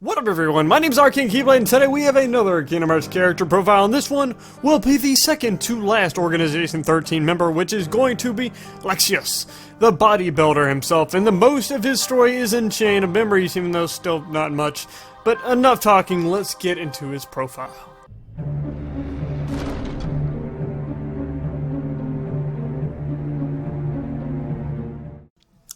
What up everyone, my name's Arcane Keyblade and today we have another Kingdom Hearts character profile, and this one will be the second to last Organization 13 member, which is going to be LEXAEUS, the bodybuilder himself, and the most of his story is in Chain of Memories, even though still not much. But enough talking, let's get into his profile.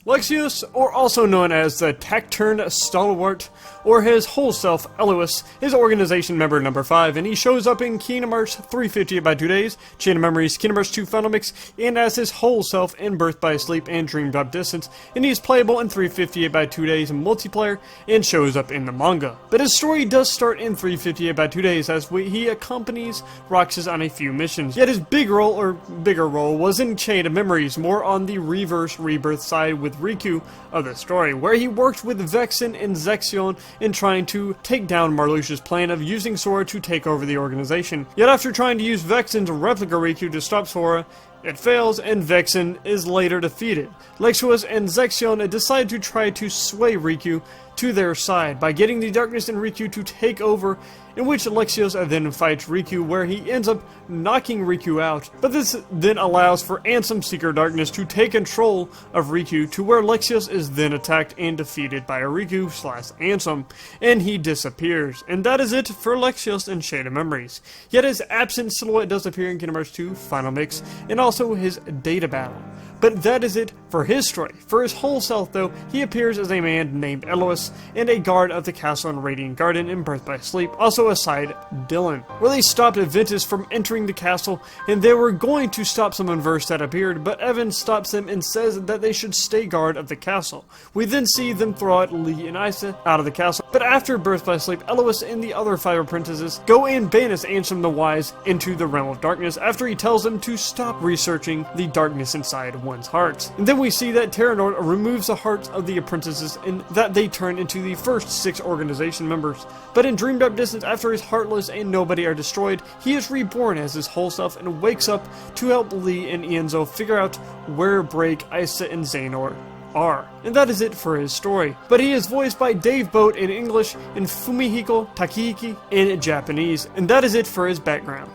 LEXAEUS, or also known as the Tacturned Stalwart, or his whole self, LEXAEUS, is Organization member number 5, and he shows up in Kingdom Hearts 358 by 2 Days, Chain of Memories, Kingdom Hearts 2 Final Mix, and as his whole self in Birth by Sleep and Dream Drop Distance, and he is playable in 358 by 2 Days multiplayer, and shows up in the manga. But his story does start in 358 by 2 Days, as he accompanies Roxas on a few missions, yet his bigger role was in Chain of Memories, more on the reverse rebirth side with Riku of the story, where he worked with Vexen and Zexion in trying to take down Marluxia's plan of using Sora to take over the organization. Yet after trying to use Vexen's replica Riku to stop Sora, it fails and Vexen is later defeated. LEXAEUS and Zexion decide to try to sway Riku to their side by getting the darkness in Riku to take over, in which LEXAEUS then fights Riku, where he ends up knocking Riku out. But this then allows for Ansem Seeker Darkness to take control of Riku, to where LEXAEUS is then attacked and defeated by a Riku/Ansem, and he disappears. And that is it for LEXAEUS and Chain of Memories. Yet his absent silhouette does appear in Kingdom Hearts 2 Final Mix, and also his data battle. But that is it for his story. For his whole self, though, he appears as a man named LEXAEUS and a guard of the castle in Radiant Garden in Birth by Sleep, also aside Dylan, where they stopped Ventus from entering the castle, and they were going to stop some AntiVerse that appeared, but Evan stops them and says that they should stay guard of the castle. We then see them throw out Lee and Isa out of the castle, but after Birth by Sleep, LEXAEUS and the other 5 apprentices go and banish Ansem the Wise into the Realm of Darkness after he tells them to stop researching the darkness inside one's hearts. And then we see that Terranord removes the hearts of the apprentices and that they turn into the first 6 organization members. But in Dream Drop Distance, after his Heartless and Nobody are destroyed, he is reborn as his whole self and wakes up to help Lee and Ienzo figure out where Break, Isa, and Xehanort are. And that is it for his story. But he is voiced by Dave Boat in English and Fumihiko Takehiki in Japanese, and that is it for his background.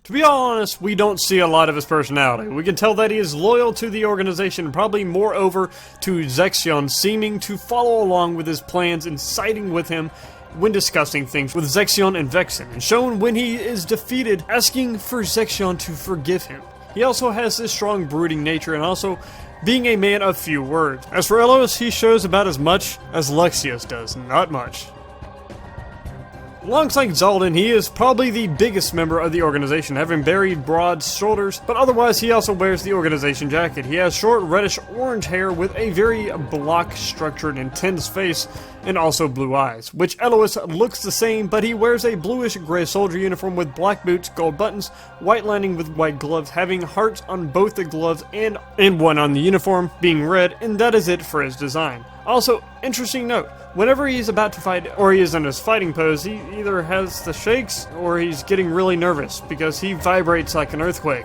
To be all honest, we don't see a lot of his personality. We can tell that he is loyal to the organization, probably more over to Zexion, seeming to follow along with his plans and siding with him when discussing things with Zexion and Vexen, and shown when he is defeated, asking for Zexion to forgive him. He also has this strong brooding nature and also being a man of few words. As for LEXAEUS, he shows about as much as LEXAEUS does, not much. Alongside Xaldin, he is probably the biggest member of the organization, having very broad shoulders, but otherwise he also wears the organization jacket. He has short reddish-orange hair with a very block-structured, intense face, and also blue eyes, which LEXAEUS looks the same, but he wears a bluish-gray soldier uniform with black boots, gold buttons, white lining with white gloves, having hearts on both the gloves and one on the uniform, being red, and that is it for his design. Also, interesting note, whenever he's about to fight, or he is in his fighting pose, he either has the shakes, or he's getting really nervous, because he vibrates like an earthquake.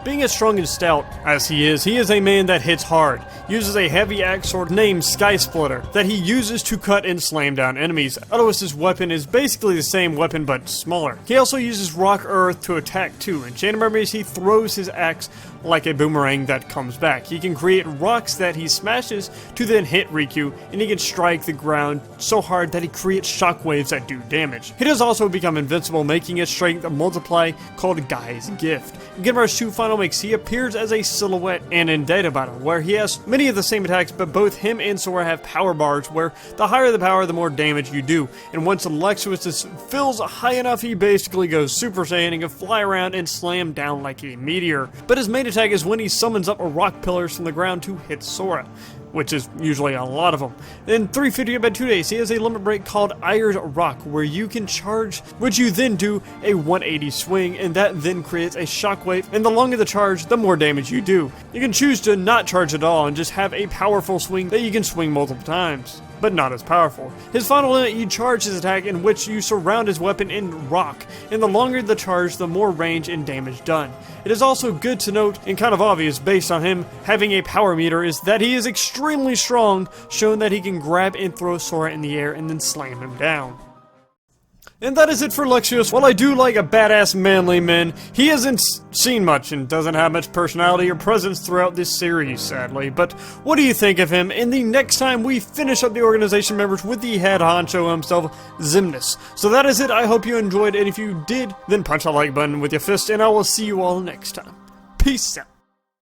Being as strong and stout as he is a man that hits hard, uses a heavy axe sword named Sky Splitter that he uses to cut and slam down enemies. LEXAEUS' weapon is basically the same weapon but smaller. He also uses rock earth to attack too. In Chain of Memories, he throws his axe like a boomerang that comes back. He can create rocks that he smashes to then hit Riku, and he can strike the ground so hard that he creates shockwaves that do damage. He does also become invincible, making his strength multiply, called Guy's Gift. In Kingdom Hearts 2 Final Mix, he appears as a silhouette and in Data Battle, where he has many of the same attacks, but both him and Sora have power bars, where the higher the power, the more damage you do. And once LEXAEUS fills high enough, he basically goes Super Saiyan and can fly around and slam down like a meteor. But his main attack is when he summons up rock pillars from the ground to hit Sora, which is usually a lot of them. In 358 by 2 Days, he has a limit break called Iron Rock, where you can charge, which you then do a 180 swing, and that then creates a shockwave, and the longer the charge, the more damage you do. You can choose to not charge at all and just have a powerful swing that you can swing multiple times. but not as powerful. His final limit, you charge his attack, in which you surround his weapon in rock, and the longer the charge, the more range and damage done. It is also good to note, and kind of obvious based on him having a power meter, is that he is extremely strong, showing that he can grab and throw Sora in the air and then slam him down. And that is it for LEXAEUS. While I do like a badass manly man, he hasn't seen much and doesn't have much personality or presence throughout this series, sadly. But what do you think of him? And the next time we finish up the organization members with the head honcho himself, Xemnas. So that is it. I hope you enjoyed, and if you did, then punch that like button with your fist, and I will see you all next time. Peace out.